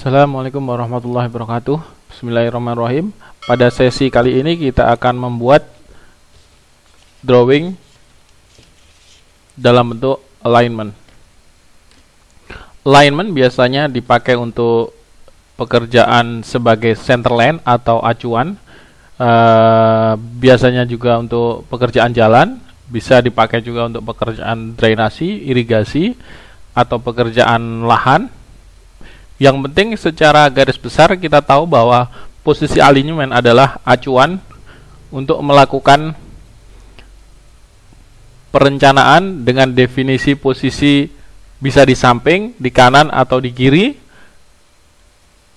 Assalamualaikum warahmatullahi wabarakatuh. Bismillahirrahmanirrahim. Pada sesi kali ini kita akan membuat drawing dalam bentuk alignment. Alignment biasanya dipakai untuk pekerjaan sebagai centerline atau acuan. Biasanya juga untuk pekerjaan jalan, bisa dipakai juga untuk pekerjaan drainasi, irigasi, atau pekerjaan lahan. Yang penting secara garis besar kita tahu bahwa posisi alignment adalah acuan untuk melakukan perencanaan dengan definisi posisi bisa di samping, di kanan, atau di kiri.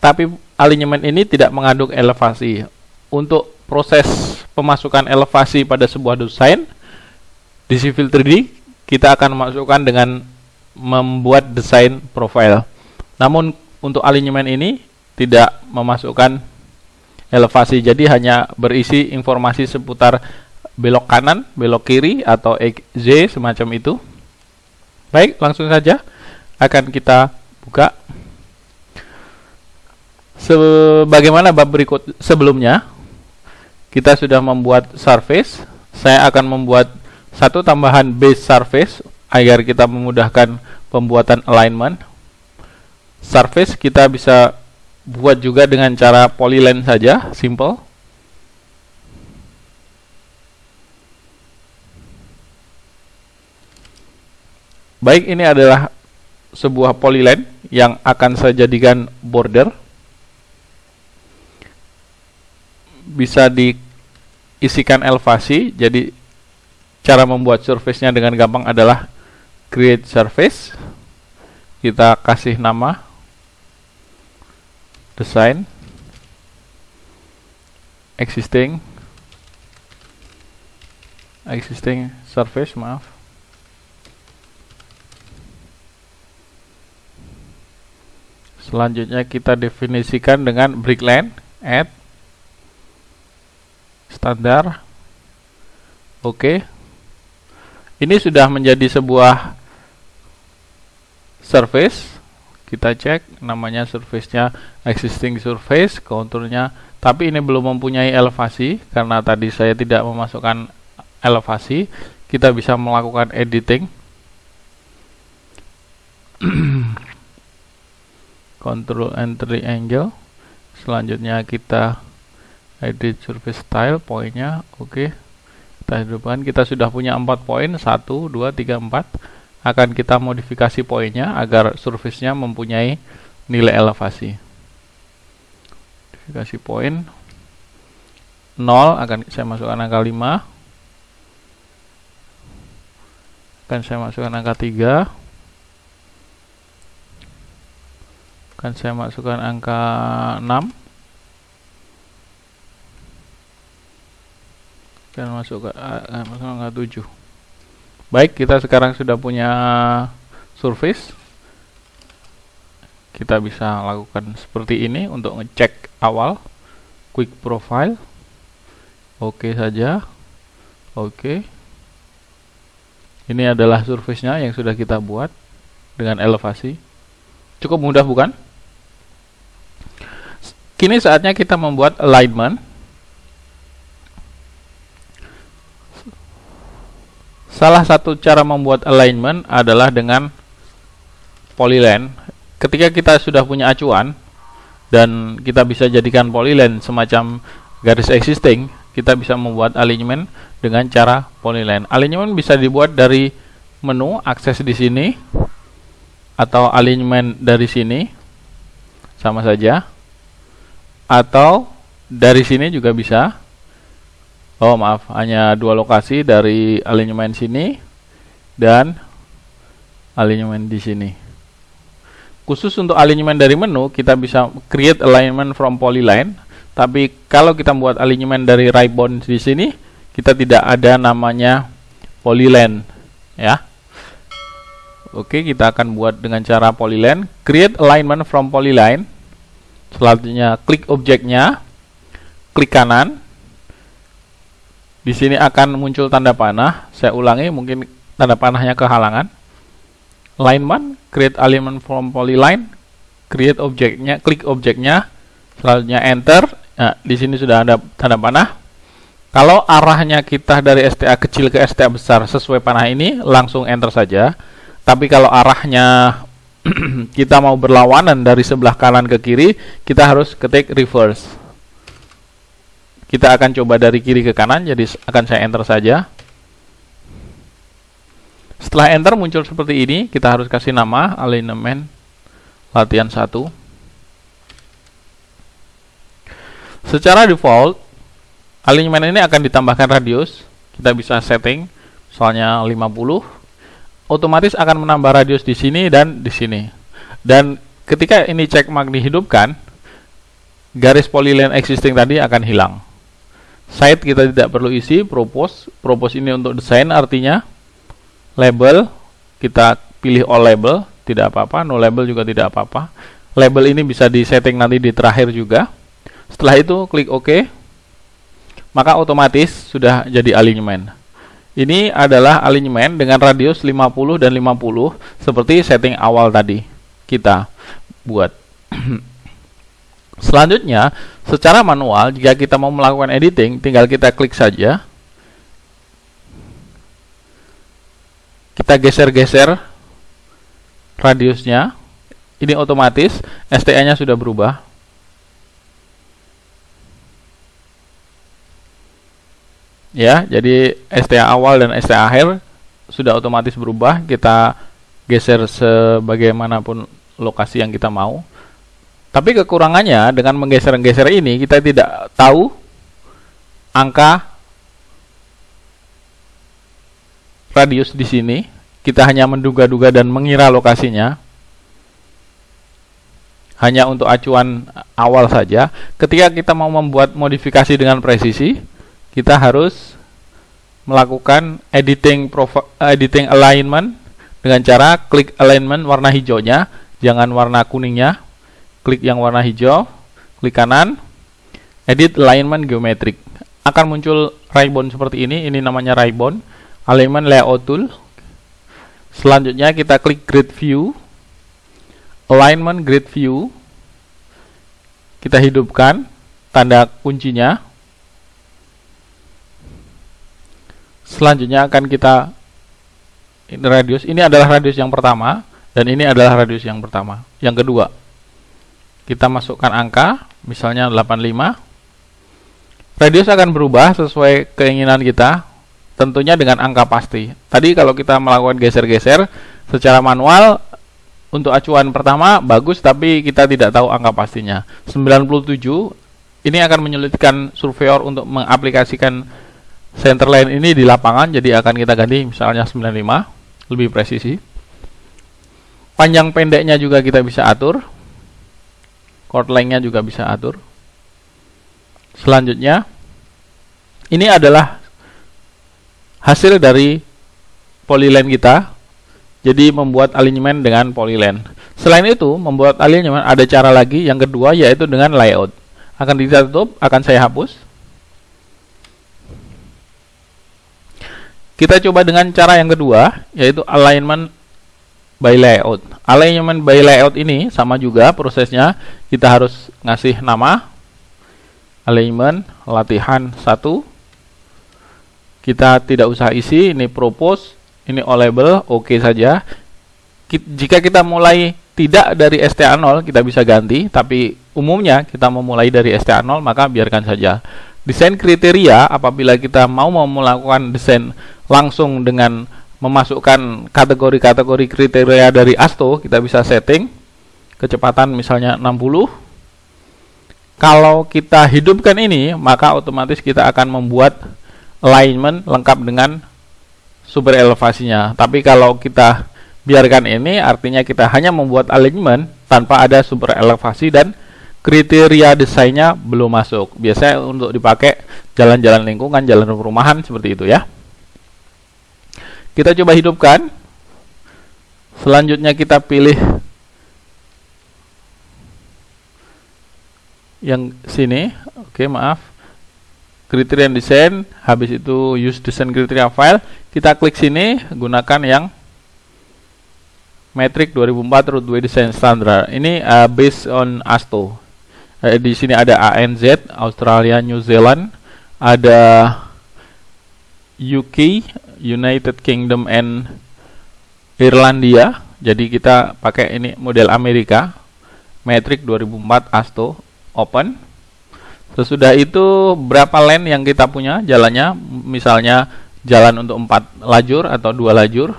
Tapi alignment ini tidak mengandung elevasi. Untuk proses pemasukan elevasi pada sebuah desain di Civil 3D, kita akan masukkan dengan membuat desain profile. Namun untuk alignment ini tidak memasukkan elevasi, jadi hanya berisi informasi seputar belok kanan, belok kiri, atau Z semacam itu. Baik, langsung saja akan kita buka. Sebagaimana bab berikut sebelumnya, kita sudah membuat surface. Saya akan membuat satu tambahan base surface agar kita memudahkan pembuatan alignment. Surface kita bisa buat juga dengan cara polyline saja, simple. Baik, ini adalah sebuah polyline yang akan saya jadikan border. Bisa diisikan elevasi, jadi cara membuat surface-nya dengan gampang adalah create surface. Kita kasih nama design existing surface, maaf. Selanjutnya kita definisikan dengan break line, add standar. Oke. Ini sudah menjadi sebuah surface. Kita cek namanya surface-nya existing surface, konturnya, tapi ini belum mempunyai elevasi karena tadi saya tidak memasukkan elevasi. Kita bisa melakukan editing, control and triangle. Selanjutnya kita edit surface style, poinnya. Oke, kita hidupkan. Kita sudah punya 4 poin, 1, 2, 3, 4. Akan kita modifikasi poinnya agar surface-nya mempunyai nilai elevasi. Modifikasi poin 0, akan saya masukkan angka 5. Akan saya masukkan angka 3. Akan saya masukkan angka 6. Dan masukkan angka 7. Baik, kita sekarang sudah punya surface. Kita bisa lakukan seperti ini untuk ngecek awal. Quick profile. Oke saja. Oke. Ini adalah surface-nya yang sudah kita buat dengan elevasi. Cukup mudah, bukan? Kini saatnya kita membuat alignment. Salah satu cara membuat alignment adalah dengan polyline. Ketika kita sudah punya acuan dan kita bisa jadikan polyline semacam garis existing, kita bisa membuat alignment dengan cara polyline. Alignment bisa dibuat dari menu, akses di sini, atau alignment dari sini, sama saja. Atau dari sini juga bisa. Oh maaf, hanya 2 lokasi, dari alignment sini dan alignment di sini. Khusus untuk alignment dari menu, kita bisa create alignment from polyline. Tapi kalau kita buat alignment dari ribbon di sini, kita tidak ada namanya polyline, ya. Oke, kita akan buat dengan cara polyline. Create alignment from polyline. Selanjutnya klik objeknya, klik kanan. Di sini akan muncul tanda panah. Saya ulangi, mungkin tanda panahnya kehalangan. Alignment, create alignment from polyline. create objeknya, klik objeknya, selanjutnya enter. Nah, di sini sudah ada tanda panah. Kalau arahnya kita dari STA kecil ke STA besar sesuai panah ini, langsung enter saja. Tapi kalau arahnya kita mau berlawanan dari sebelah kanan ke kiri, kita harus ketik reverse. Kita akan coba dari kiri ke kanan, jadi akan saya enter saja. Setelah enter muncul seperti ini, kita harus kasih nama alignment latihan 1. Secara default, alignment ini akan ditambahkan radius. Kita bisa setting, misalnya 50. Otomatis akan menambah radius di sini dan di sini. Dan ketika ini check mark dihidupkan, garis polyline existing tadi akan hilang. Site kita tidak perlu isi, propose. Propose ini untuk desain, artinya label, kita pilih all label, tidak apa-apa, no label juga tidak apa-apa. Label ini bisa disetting nanti di terakhir juga. Setelah itu klik OK, maka otomatis sudah jadi alignment. Ini adalah alignment dengan radius 50 dan 50 seperti setting awal tadi kita buat. Selanjutnya, secara manual, jika kita mau melakukan editing, tinggal kita klik saja. Kita geser-geser radiusnya. Ini otomatis STA-nya sudah berubah. Ya, jadi STA awal dan STA akhir sudah otomatis berubah. Kita geser sebagaimanapun lokasi yang kita mau. Tapi kekurangannya dengan menggeser-geser ini, kita tidak tahu angka radius di sini. Kita hanya menduga-duga dan mengira lokasinya. Hanya untuk acuan awal saja. Ketika kita mau membuat modifikasi dengan presisi, kita harus melakukan editing alignment dengan cara klik alignment warna hijaunya, jangan warna kuningnya. Klik yang warna hijau, klik kanan, edit alignment geometrik. Akan muncul ribbon seperti ini namanya ribbon, alignment layout tool. Selanjutnya kita klik grid view, alignment grid view. Kita hidupkan tanda kuncinya. Selanjutnya akan kita radius. Ini adalah radius yang pertama dan ini adalah radius yang pertama. Yang kedua, kita masukkan angka, misalnya 85. Radius akan berubah sesuai keinginan kita, tentunya dengan angka pasti. Tadi kalau kita melakukan geser-geser secara manual, untuk acuan pertama bagus, tapi kita tidak tahu angka pastinya. 97, ini akan menyulitkan surveyor untuk mengaplikasikan center line ini di lapangan, jadi akan kita ganti misalnya 95, lebih presisi. Panjang pendeknya juga kita bisa atur. Chord length-nya juga bisa atur. Selanjutnya, ini adalah hasil dari polyline kita. Jadi membuat alignment dengan polyline. Selain itu, membuat alignment ada cara lagi yang kedua, yaitu dengan layout. Akan ditutup, akan saya hapus. Kita coba dengan cara yang kedua, yaitu alignment by layout. Alignment by layout ini sama juga prosesnya. Kita harus ngasih nama alignment latihan 1. Kita tidak usah isi, ini propose, ini all label, oke saja. Jika kita mulai tidak dari STA 0, kita bisa ganti, tapi umumnya kita memulai dari STA 0, maka biarkan saja. Desain kriteria, apabila kita mau melakukan desain langsung dengan memasukkan kategori-kategori kriteria dari ASTO, kita bisa setting kecepatan misalnya 60. Kalau kita hidupkan ini, maka otomatis kita akan membuat alignment lengkap dengan super elevasinya. Tapi kalau kita biarkan ini, artinya kita hanya membuat alignment tanpa ada super elevasi dan kriteria desainnya belum masuk. Biasanya untuk dipakai jalan-jalan lingkungan, jalan perumahan, seperti itu ya. Kita coba hidupkan. Selanjutnya kita pilih yang sini. Oke, maaf. Kriteria desain. Habis itu use design criteria file. Kita klik sini, gunakan yang Metric 2004 Roadway Design Standard. Ini based on ASTO. Di sini ada ANZ, Australia, New Zealand, ada UK, United Kingdom and Irlandia. Jadi kita pakai ini model Amerika, Metric 2004 ASTO Open. Sesudah itu berapa lane yang kita punya jalannya, misalnya jalan untuk 4 lajur atau 2 lajur.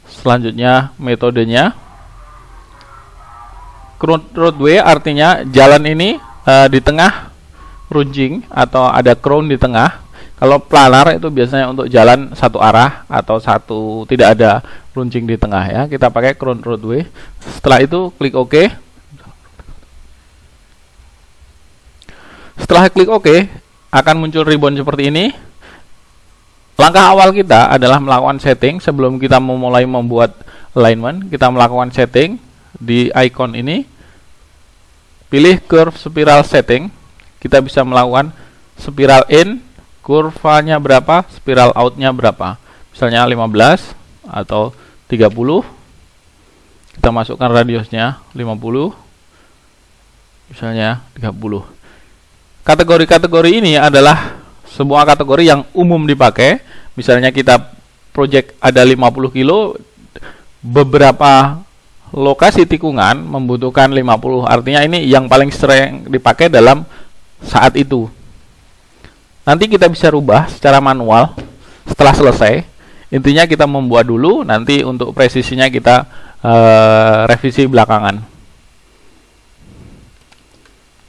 Selanjutnya metodenya roadway, artinya jalan ini di tengah runcing atau ada crown di tengah. Kalau planar itu biasanya untuk jalan satu arah atau tidak ada runcing di tengah ya. Kita pakai crown roadway. Setelah itu klik OK. Setelah klik OK, akan muncul ribbon seperti ini. Langkah awal kita adalah melakukan setting. Sebelum kita memulai membuat alignment, kita melakukan setting di icon ini. Pilih curve spiral setting. Kita bisa melakukan spiral in, kurvanya berapa, spiral outnya berapa. Misalnya 15 atau 30. Kita masukkan radiusnya 50. Misalnya 30. Kategori-kategori ini adalah semua kategori yang umum dipakai. Misalnya kita project ada 50 kilo, beberapa lokasi tikungan membutuhkan 50. Artinya ini yang paling sering dipakai dalam saat itu. Nanti kita bisa rubah secara manual setelah selesai. Intinya kita membuat dulu, nanti untuk presisinya kita revisi belakangan.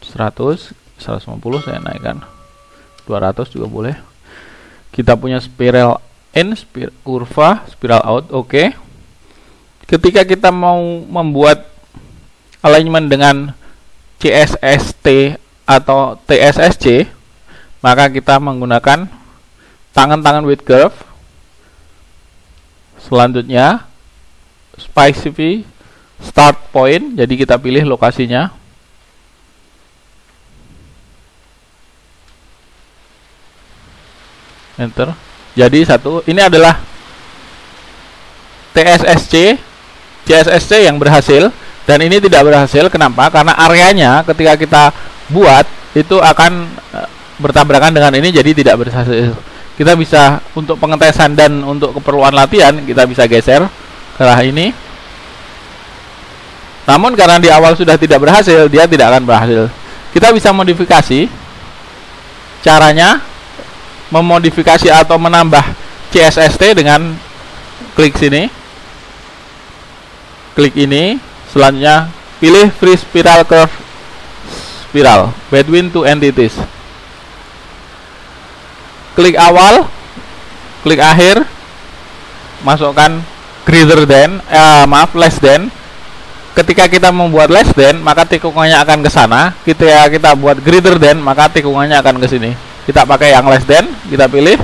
100, 150 saya naikkan, 200 juga boleh. Kita punya spiral in, kurva, spiral out, oke. Ketika kita mau membuat alignment dengan CSST atau TSSC, maka kita menggunakan tangan-tangan with curve. Selanjutnya specify start point, jadi kita pilih lokasinya. Enter. Jadi ini adalah TSSC, CSSC yang berhasil, dan ini tidak berhasil. Kenapa? Karena areanya ketika kita buat itu akan bertabrakan dengan ini, jadi tidak berhasil. Kita bisa untuk pengetesan dan untuk keperluan latihan kita bisa geser ke arah ini. Namun karena di awal sudah tidak berhasil, dia tidak akan berhasil. Kita bisa modifikasi. Caranya memodifikasi atau menambah CSST dengan klik sini, klik ini. Selanjutnya pilih free spiral curve spiral between two entities. Klik awal, klik akhir, masukkan greater than, less than. Ketika kita membuat less than, maka tikungannya akan ke sana. Ketika kita buat greater than, maka tikungannya akan ke sini. Kita pakai yang less than, kita pilih.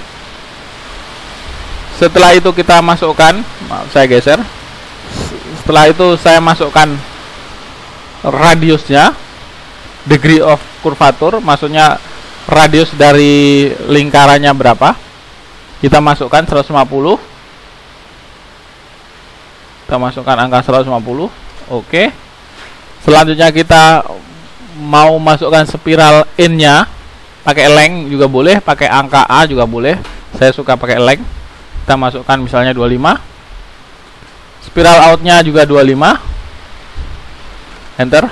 Setelah itu kita masukkan, saya geser. Setelah itu saya masukkan radiusnya, degree of curvature, maksudnya radius dari lingkarannya berapa. Kita masukkan 150. Kita masukkan angka 150. Oke. Selanjutnya kita mau masukkan spiral in-nya, pakai length juga boleh, pakai angka A juga boleh. Saya suka pakai length. Kita masukkan misalnya 25. Spiral out-nya juga 25. Enter.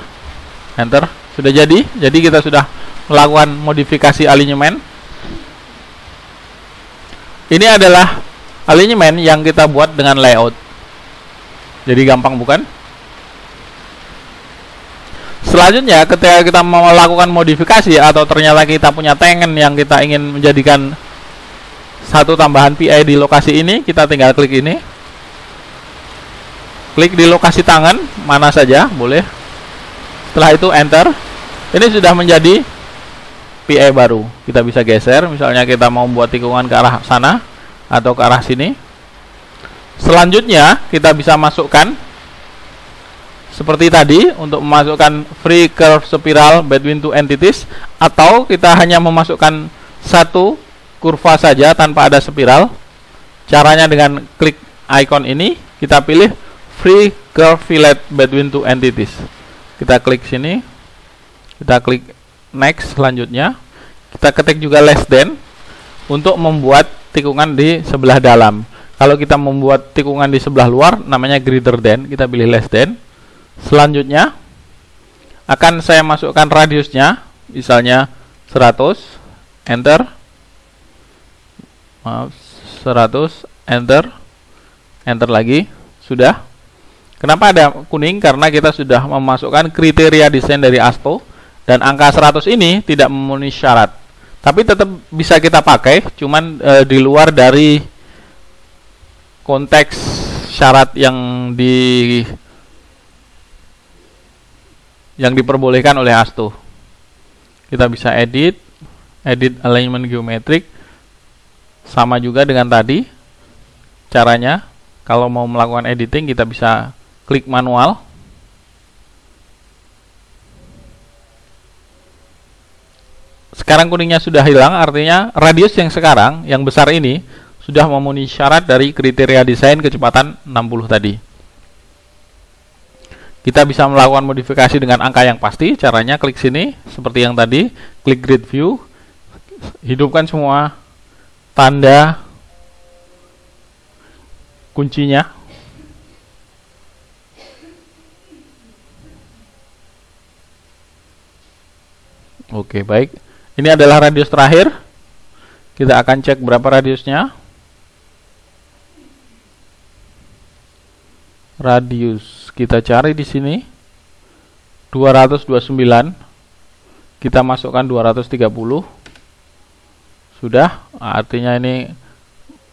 Enter. Sudah jadi. Jadi kita sudah melakukan modifikasi alignment. Ini adalah alignment yang kita buat dengan layout. Jadi gampang bukan? Selanjutnya ketika kita mau melakukan modifikasi atau ternyata kita punya tangen yang kita ingin menjadikan satu tambahan PI di lokasi ini, kita tinggal klik ini. Klik di lokasi tangan mana saja boleh. Setelah itu enter. Ini sudah menjadi PI baru. Kita bisa geser, misalnya kita mau buat tikungan ke arah sana atau ke arah sini. Selanjutnya kita bisa masukkan seperti tadi untuk memasukkan free curve spiral between two entities, atau kita hanya memasukkan satu kurva saja tanpa ada spiral. Caranya dengan klik icon ini, kita pilih free curve fillet between two entities. Kita klik sini, kita klik next. Selanjutnya kita ketik juga less than untuk membuat tikungan di sebelah dalam. Kalau kita membuat tikungan di sebelah luar namanya greater than, kita pilih less than. Selanjutnya akan saya masukkan radiusnya, misalnya 100, enter. Maaf, 100, enter. Enter lagi. Sudah. Kenapa ada kuning? Karena kita sudah memasukkan kriteria desain dari ASTO, dan angka 100 ini tidak memenuhi syarat. Tapi tetap bisa kita pakai, cuman di luar dari konteks syarat yang diperbolehkan oleh ASTO. Kita bisa edit alignment geometrik, sama juga dengan tadi caranya. Kalau mau melakukan editing, kita bisa klik manual. Sekarang kuningnya sudah hilang, artinya radius yang sekarang yang besar ini sudah memenuhi syarat dari kriteria desain kecepatan 60 tadi. Kita bisa melakukan modifikasi dengan angka yang pasti. Caranya klik sini seperti yang tadi, klik grid view, hidupkan semua tanda kuncinya. Oke, baik. Ini adalah radius terakhir. Kita akan cek berapa radiusnya. Radius kita cari di sini 229. Kita masukkan 230. Sudah, artinya ini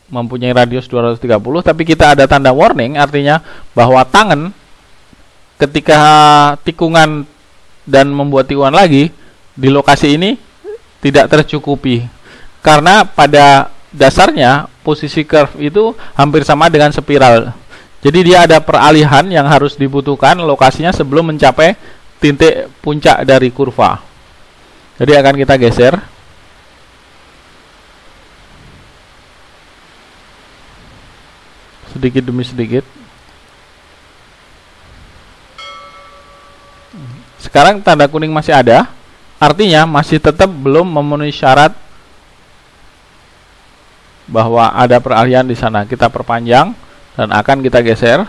mempunyai radius 230, tapi kita ada tanda warning, artinya bahwa tangan ketika tikungan dan membuat tikungan lagi di lokasi ini tidak tercukupi, karena pada dasarnya posisi curve itu hampir sama dengan spiral. Jadi dia ada peralihan yang harus dibutuhkan lokasinya sebelum mencapai titik puncak dari kurva. Jadi akan kita geser. Sedikit demi sedikit. Sekarang tanda kuning masih ada, artinya masih tetap belum memenuhi syarat bahwa ada peralihan di sana. Kita perpanjang dan akan kita geser.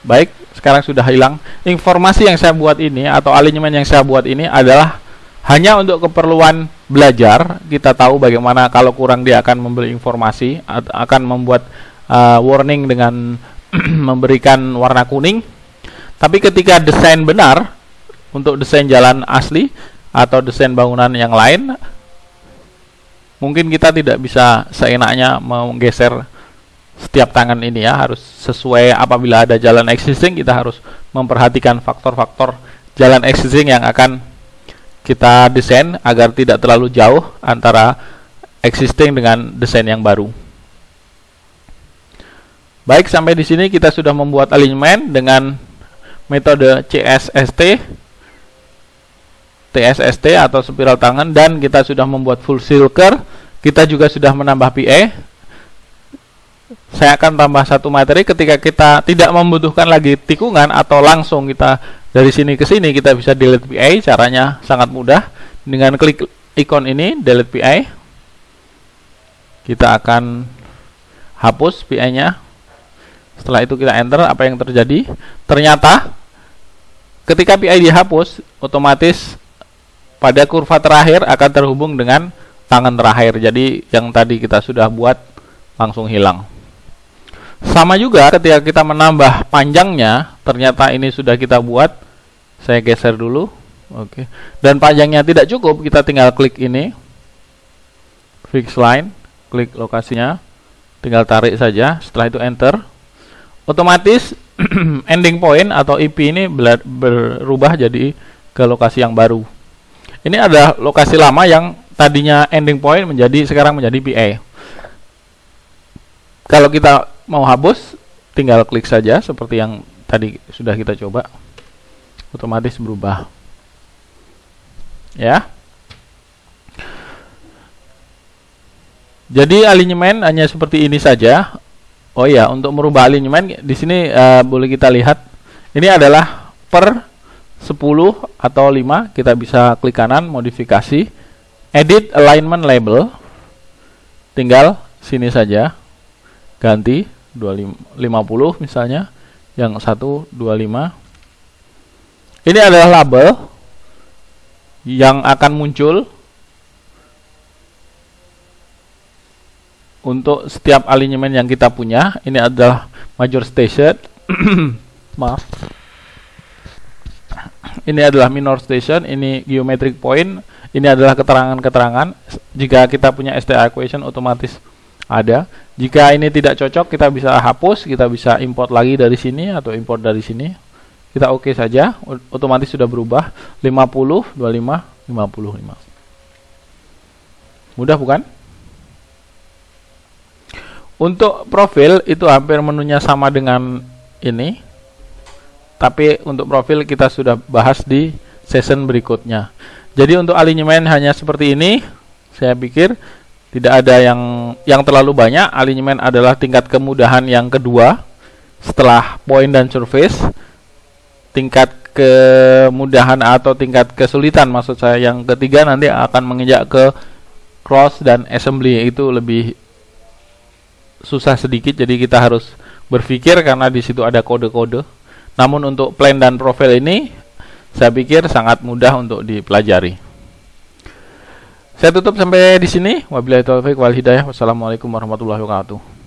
Baik, sekarang sudah hilang. Informasi yang saya buat ini atau alignment yang saya buat ini adalah hanya untuk keperluan belajar. Kita tahu bagaimana kalau kurang dia akan memberi informasi, akan membuat warning dengan memberikan warna kuning. Tapi ketika desain benar, untuk desain jalan asli atau desain bangunan yang lain, mungkin kita tidak bisa seenaknya menggeser setiap tangan ini ya, harus sesuai. Apabila ada jalan existing, kita harus memperhatikan faktor-faktor jalan existing yang akan kita desain agar tidak terlalu jauh antara existing dengan desain yang baru. Baik, sampai di sini kita sudah membuat alignment dengan metode CSST, TSST atau spiral tangan, dan kita sudah membuat full circle. Kita juga sudah menambah PA. Saya akan tambah satu materi ketika kita tidak membutuhkan lagi tikungan atau langsung kita dari sini ke sini, kita bisa delete PA. Caranya sangat mudah. Dengan klik ikon ini, delete PA. Kita akan hapus PA-nya. Setelah itu kita enter. Apa yang terjadi? Ternyata ketika PA dihapus, otomatis pada kurva terakhir akan terhubung dengan tangan terakhir. Jadi yang tadi kita sudah buat langsung hilang. Sama juga ketika kita menambah panjangnya, ternyata ini sudah kita buat. Saya geser dulu. Oke. Dan panjangnya tidak cukup, kita tinggal klik ini, fix line, klik lokasinya, tinggal tarik saja. Setelah itu enter. Otomatis ending point atau IP ini berubah jadi ke lokasi yang baru. Ini ada lokasi lama yang tadinya ending point sekarang menjadi PA. Kalau kita mau hapus, tinggal klik saja seperti yang tadi sudah kita coba. Otomatis berubah. Ya. Jadi alignment hanya seperti ini saja. Oh iya, untuk merubah alignment di sini boleh kita lihat. Ini adalah per 10 atau 5. Kita bisa klik kanan, modifikasi, edit alignment label. Tinggal sini saja. Ganti 50 misalnya. Yang 125. Ini adalah label yang akan muncul untuk setiap alignment yang kita punya. Ini adalah major station. Maaf. Ini adalah minor station. Ini geometric point. Ini adalah keterangan-keterangan. Jika kita punya STA equation otomatis ada. Jika ini tidak cocok, kita bisa hapus. Kita bisa import lagi dari sini atau import dari sini. Kita oke saja. Otomatis sudah berubah. 50, 25, 55. Mudah bukan? Untuk profil itu hampir menunya sama dengan ini, tapi untuk profil kita sudah bahas di session berikutnya. Jadi untuk alignment hanya seperti ini. Saya pikir tidak ada yang terlalu banyak. Alignment adalah tingkat kemudahan yang kedua setelah point dan surface. Tingkat kemudahan atau tingkat kesulitan maksud saya yang ketiga nanti akan menginjak ke cross dan assembly. Itu lebih susah sedikit, jadi kita harus berpikir karena di situ ada kode-kode. Namun untuk plan dan profil ini saya pikir sangat mudah untuk dipelajari. Saya tutup sampai di sini. Wabillahi taufiq wal hidayah. Wassalamualaikum warahmatullahi wabarakatuh.